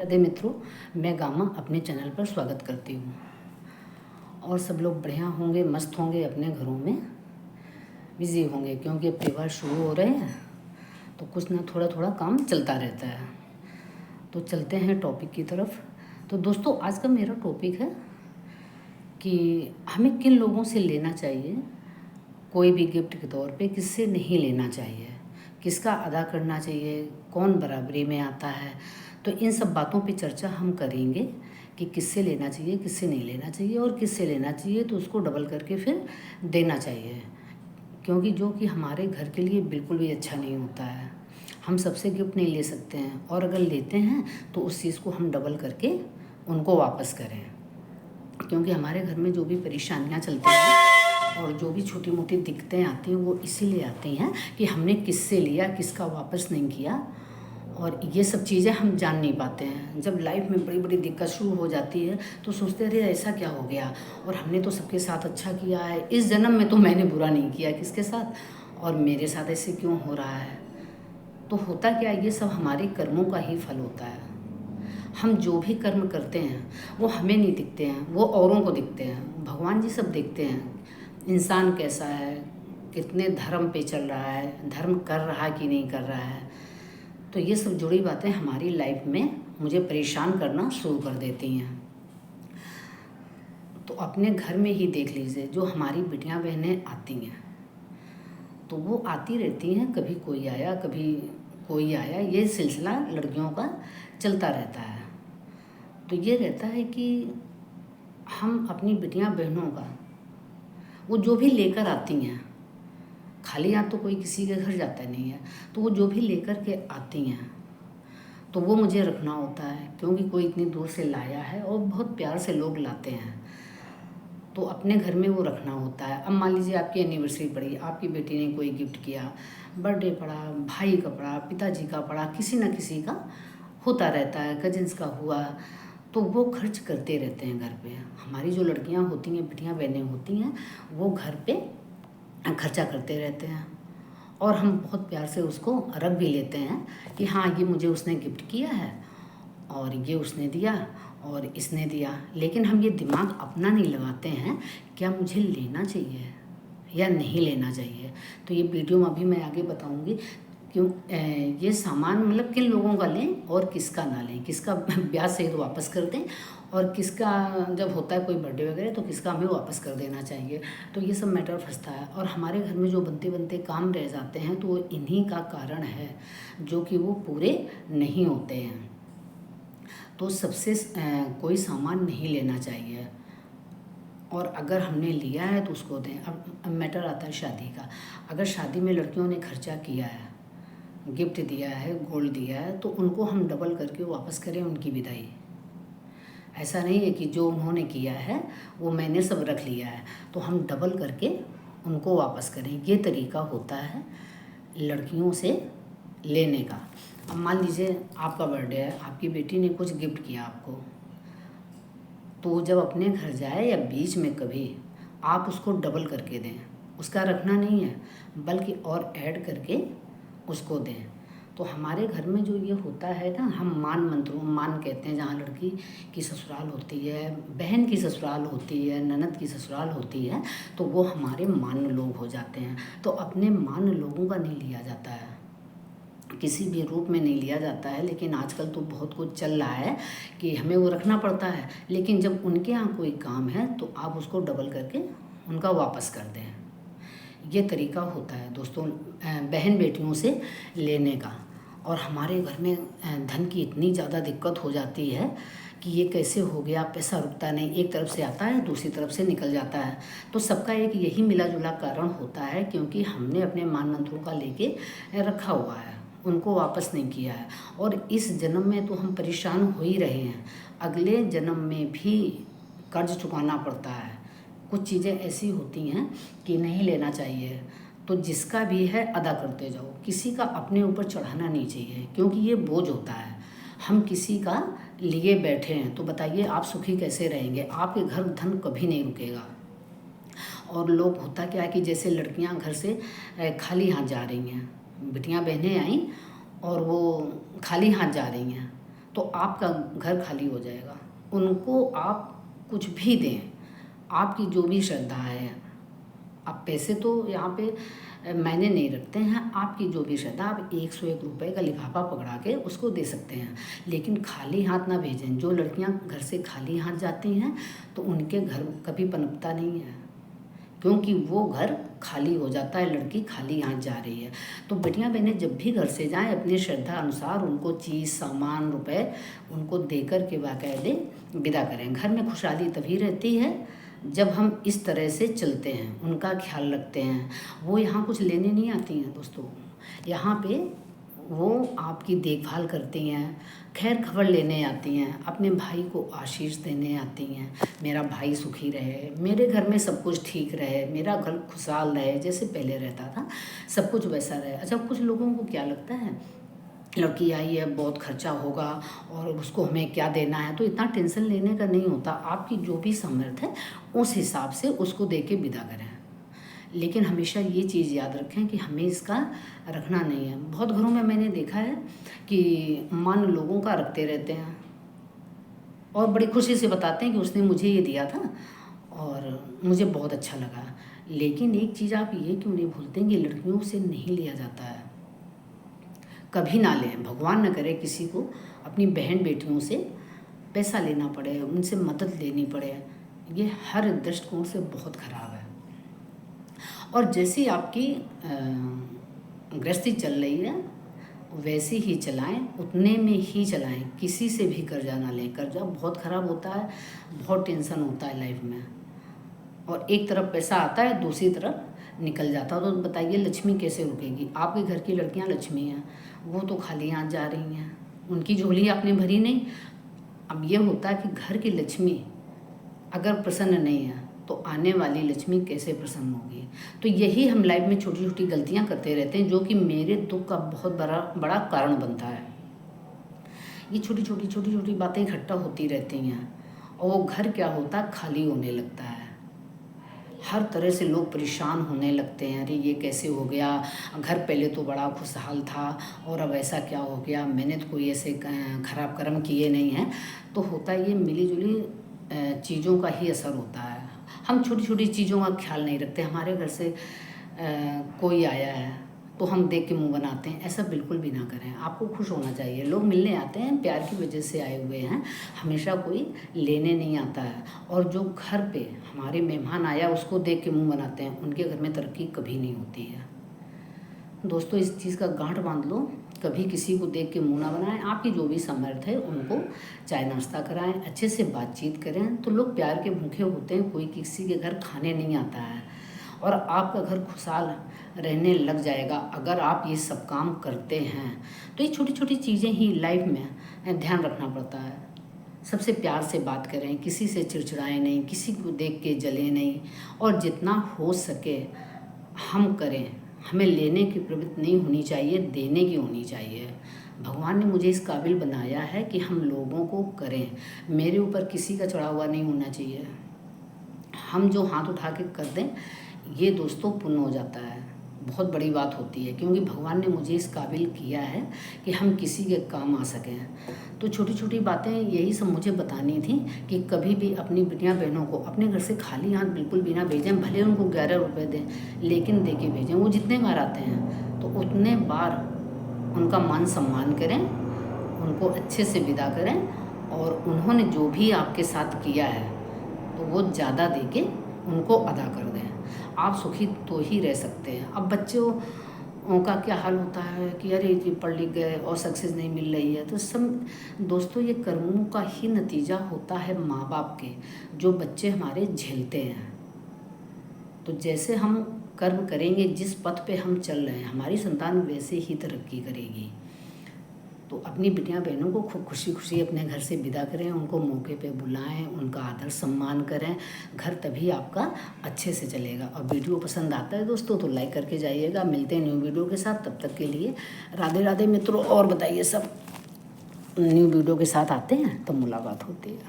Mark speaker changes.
Speaker 1: राधे मित्रों, मैं गामा अपने चैनल पर स्वागत करती हूँ। और सब लोग बढ़िया होंगे, मस्त होंगे, अपने घरों में बिज़ी होंगे, क्योंकि अब त्यौहार शुरू हो रहे हैं तो कुछ ना थोड़ा थोड़ा काम चलता रहता है। तो चलते हैं टॉपिक की तरफ। तो दोस्तों, आज का मेरा टॉपिक है कि हमें किन लोगों से लेना चाहिए कोई भी गिफ्ट के तौर पे, किससे नहीं लेना चाहिए, किसका अदा करना चाहिए, कौन बराबरी में आता है। तो इन सब बातों पे चर्चा हम करेंगे कि किससे लेना चाहिए, किससे नहीं लेना चाहिए, और किससे लेना चाहिए तो उसको डबल करके फिर देना चाहिए, क्योंकि जो कि हमारे घर के लिए बिल्कुल भी अच्छा नहीं होता है। हम सबसे गिफ्ट नहीं ले सकते हैं, और अगर लेते हैं तो उस चीज़ को हम डबल करके उनको वापस करें, क्योंकि हमारे घर में जो भी परेशानियाँ चलती हैं और जो भी छोटी मोटी दिक्कतें आती हैं वो इसीलिए आती हैं कि हमने किससे लिया, किसका वापस नहीं किया। और ये सब चीज़ें हम जान नहीं पाते हैं। जब लाइफ में बड़ी बड़ी दिक्कत शुरू हो जाती है तो सोचते हैं, अरे ऐसा क्या हो गया, और हमने तो सबके साथ अच्छा किया है, इस जन्म में तो मैंने बुरा नहीं किया किसके साथ, और मेरे साथ ऐसे क्यों हो रहा है। तो होता क्या, ये सब हमारे कर्मों का ही फल होता है। हम जो भी कर्म करते हैं वो हमें नहीं दिखते हैं, वो औरों को दिखते हैं। भगवान जी सब देखते हैं, इंसान कैसा है, कितने धर्म पे चल रहा है, धर्म कर रहा है कि नहीं कर रहा है। तो ये सब जुड़ी बातें हमारी लाइफ में मुझे परेशान करना शुरू कर देती हैं। तो अपने घर में ही देख लीजिए, जो हमारी बिटियां बहनें आती हैं तो वो आती रहती हैं, कभी कोई आया कभी कोई आया, ये सिलसिला लड़कियों का चलता रहता है। तो ये रहता है कि हम अपनी बिटियां बहनों का वो जो भी लेकर आती हैं, खाली हाथ तो कोई किसी के घर जाता नहीं है, तो वो जो भी लेकर के आती हैं तो वो मुझे रखना होता है, क्योंकि कोई इतनी दूर से लाया है और बहुत प्यार से लोग लाते हैं, तो अपने घर में वो रखना होता है। अब मान लीजिए आपकी एनिवर्सरी पड़ी, आपकी बेटी ने कोई गिफ्ट किया, बर्थडे पड़ा, भाई का पड़ा, पिताजी का पड़ा, किसी न किसी का होता रहता है, कजिन्स का हुआ, तो वो खर्च करते रहते हैं घर पे। हमारी जो लड़कियां होती हैं, बिटियां बहनें होती हैं, वो घर पे खर्चा करते रहते हैं, और हम बहुत प्यार से उसको रख भी लेते हैं कि हाँ, ये मुझे उसने गिफ्ट किया है और ये उसने दिया और इसने दिया। लेकिन हम ये दिमाग अपना नहीं लगाते हैं क्या मुझे लेना चाहिए या नहीं लेना चाहिए। तो ये वीडियो में अभी मैं आगे बताऊंगी क्यों ये सामान मतलब किन लोगों का लें और किसका ना लें, किसका ब्याज सहित वापस कर दें, और किसका जब होता है कोई बर्थडे वगैरह तो किसका हमें वापस कर देना चाहिए। तो ये सब मैटर फंसता है, और हमारे घर में जो बनते बनते काम रह जाते हैं तो वो इन्हीं का कारण है, जो कि वो पूरे नहीं होते हैं। तो सबसे कोई सामान नहीं लेना चाहिए, और अगर हमने लिया है तो उसको दें। अब मैटर आता है शादी का। अगर शादी में लड़कियों ने खर्चा किया है, गिफ्ट दिया है, गोल्ड दिया है, तो उनको हम डबल करके वापस करें उनकी विदाई। ऐसा नहीं है कि जो उन्होंने किया है वो मैंने सब रख लिया है, तो हम डबल करके उनको वापस करें। ये तरीका होता है लड़कियों से लेने का। अब मान लीजिए आपका बर्थडे है, आपकी बेटी ने कुछ गिफ्ट किया आपको, तो जब अपने घर जाए या बीच में कभी, आप उसको डबल करके दें। उसका रखना नहीं है, बल्कि और ऐड करके उसको दें। तो हमारे घर में जो ये होता है ना, हम मान मंत्रों, मान कहते हैं, जहाँ लड़की की ससुराल होती है, बहन की ससुराल होती है, ननद की ससुराल होती है, तो वो हमारे मान लोग हो जाते हैं। तो अपने मान लोगों का नहीं लिया जाता है, किसी भी रूप में नहीं लिया जाता है। लेकिन आजकल तो बहुत कुछ चल रहा है कि हमें वो रखना पड़ता है, लेकिन जब उनके यहाँ कोई काम है तो आप उसको डबल करके उनका वापस कर दें। ये तरीका होता है दोस्तों बहन बेटियों से लेने का। और हमारे घर में धन की इतनी ज़्यादा दिक्कत हो जाती है कि ये कैसे हो गया, पैसा रुकता नहीं, एक तरफ से आता है दूसरी तरफ से निकल जाता है। तो सबका एक यही मिला जुला कारण होता है, क्योंकि हमने अपने मान मंत्रों का लेके रखा हुआ है, उनको वापस नहीं किया है। और इस जन्म में तो हम परेशान हो ही रहे हैं, अगले जन्म में भी कर्ज चुकाना पड़ता है। कुछ चीज़ें ऐसी होती हैं कि नहीं लेना चाहिए, तो जिसका भी है अदा करते जाओ, किसी का अपने ऊपर चढ़ाना नहीं चाहिए, क्योंकि ये बोझ होता है। हम किसी का लिए बैठे हैं तो बताइए आप सुखी कैसे रहेंगे, आपके घर धन कभी नहीं रुकेगा। और लोग होता क्या है कि जैसे लड़कियां घर से खाली हाथ जा रही हैं, बिटियां बहनें आई और वो खाली हाथ जा रही हैं, तो आपका घर खाली हो जाएगा। उनको आप कुछ भी दें, आपकी जो भी श्रद्धा है, आप पैसे तो यहाँ पे मायने नहीं रखते हैं, आपकी जो भी श्रद्धा, आप 101 रुपये का लिफाफा पकड़ा के उसको दे सकते हैं, लेकिन खाली हाथ ना भेजें। जो लड़कियाँ घर से खाली हाथ जाती हैं तो उनके घर कभी पनपता नहीं है, क्योंकि वो घर खाली हो जाता है, लड़की खाली हाथ जा रही है। तो बेटियां बहनें जब भी घर से जाएं, अपनी श्रद्धा अनुसार उनको चीज़, सामान, रुपए उनको देकर के बाकायदे विदा करें। घर में खुशहाली तभी रहती है जब हम इस तरह से चलते हैं, उनका ख्याल रखते हैं। वो यहाँ कुछ लेने नहीं आती हैं दोस्तों, यहाँ पे वो आपकी देखभाल करती हैं, खैर खबर लेने आती हैं, अपने भाई को आशीष देने आती हैं, मेरा भाई सुखी रहे, मेरे घर में सब कुछ ठीक रहे, मेरा घर खुशहाल रहे, जैसे पहले रहता था सब कुछ वैसा रहे। अच्छा, कुछ लोगों को क्या लगता है, लड़की आई है, बहुत खर्चा होगा और उसको हमें क्या देना है, तो इतना टेंशन लेने का नहीं होता। आपकी जो भी सामर्थ्य है उस हिसाब से उसको दे के विदा करें। लेकिन हमेशा ये चीज़ याद रखें कि हमें इसका रखना नहीं है। बहुत घरों में मैंने देखा है कि मान लोगों का रखते रहते हैं और बड़ी खुशी से बताते हैं कि उसने मुझे ये दिया था और मुझे बहुत अच्छा लगा। लेकिन एक चीज़ आप ये क्यों नहीं भूलते हैं कि लड़कियों से नहीं लिया जाता है, कभी ना लें। भगवान न करे किसी को अपनी बहन बेटियों से पैसा लेना पड़े, उनसे मदद लेनी पड़े, ये हर दृष्टिकोण से बहुत ख़राब है। और जैसी आपकी गृहस्थी चल रही है वैसे ही चलाएं, उतने में ही चलाएं, किसी से भी कर्जा ना लें। कर्जा बहुत ख़राब होता है, बहुत टेंशन होता है लाइफ में, और एक तरफ पैसा आता है दूसरी तरफ निकल जाता है। तो बताइए लक्ष्मी कैसे रुकेगी? आपके घर की लड़कियां लक्ष्मी हैं, वो तो खाली हाथ जा रही हैं, उनकी झोली आपने भरी नहीं। अब ये होता है कि घर की लक्ष्मी अगर प्रसन्न नहीं है तो आने वाली लक्ष्मी कैसे प्रसन्न होगी? तो यही हम लाइफ में छोटी छोटी गलतियां करते रहते हैं, जो कि मेरे दुख का बहुत बड़ा कारण बनता है। ये छोटी छोटी बातें इकट्ठा होती रहती हैं और वो घर क्या होता है, खाली होने लगता है। हर तरह से लोग परेशान होने लगते हैं, अरे ये कैसे हो गया, घर पहले तो बड़ा खुशहाल था और अब ऐसा क्या हो गया, मैंने तो कोई ऐसे खराब कर्म किए नहीं हैं। तो होता है ये मिली जुली चीज़ों का ही असर होता है। हम छोटी छोटी चीज़ों का ख्याल नहीं रखते। हमारे घर से कोई आया है तो हम देख के मुंह बनाते हैं, ऐसा बिल्कुल भी ना करें। आपको खुश होना चाहिए। लोग मिलने आते हैं, प्यार की वजह से आए हुए हैं, हमेशा कोई लेने नहीं आता है। और जो घर पे हमारे मेहमान आया उसको देख के मुंह बनाते हैं, उनके घर में तरक्की कभी नहीं होती है। दोस्तों, इस चीज़ का गांठ बांध लो, कभी किसी को देख के मुंह ना बनाएं। आपकी जो भी सामर्थ्य है उनको चाय नाश्ता कराएं, अच्छे से बातचीत करें, तो लोग प्यार के भूखे होते हैं। कोई किसी के घर खाने नहीं आता है और आपका घर खुशहाल रहने लग जाएगा अगर आप ये सब काम करते हैं। तो ये छोटी छोटी चीज़ें ही लाइफ में ध्यान रखना पड़ता है। सबसे प्यार से बात करें, किसी से चिड़चिड़ाएं नहीं, किसी को देख के जले नहीं, और जितना हो सके हम करें। हमें लेने की प्रवृत्ति नहीं होनी चाहिए, देने की होनी चाहिए। भगवान ने मुझे इस काबिल बनाया है कि हम लोगों को करें, मेरे ऊपर किसी का चढ़ा हुआ नहीं होना चाहिए। हम जो हाथ उठा के कर दें ये दोस्तों पुण्य हो जाता है, बहुत बड़ी बात होती है, क्योंकि भगवान ने मुझे इस काबिल किया है कि हम किसी के काम आ सकें। तो छोटी छोटी बातें यही सब मुझे बतानी थी कि कभी भी अपनी बिटियां बहनों को अपने घर से खाली हाथ बिल्कुल भी ना भेजें। भले उनको 11 रुपये दें, लेकिन दे के भेजें। वो जितने बार आते हैं तो उतने बार उनका मान सम्मान करें, उनको अच्छे से विदा करें, और उन्होंने जो भी आपके साथ किया है तो वो ज़्यादा दे के उनको अदा कर दें। आप सुखी तो ही रह सकते हैं। अब बच्चों का क्या हाल होता है कि अरे ये पढ़ लिख गए और सक्सेस नहीं मिल रही है। तो सब दोस्तों ये कर्मों का ही नतीजा होता है, माँ बाप के, जो बच्चे हमारे झेलते हैं। तो जैसे हम कर्म करेंगे, जिस पथ पे हम चल रहे हैं, हमारी संतान वैसे ही तरक्की करेगी। तो अपनी बिटियां बहनों को खूब खुशी खुशी अपने घर से विदा करें, उनको मौके पे बुलाएं, उनका आदर सम्मान करें। घर तभी आपका अच्छे से चलेगा। और वीडियो पसंद आता है दोस्तों तो लाइक करके जाइएगा। मिलते हैं न्यू वीडियो के साथ, तब तक के लिए राधे राधे मित्रों। और बताइए, सब न्यू वीडियो के साथ आते हैं तो मुलाकात होती है।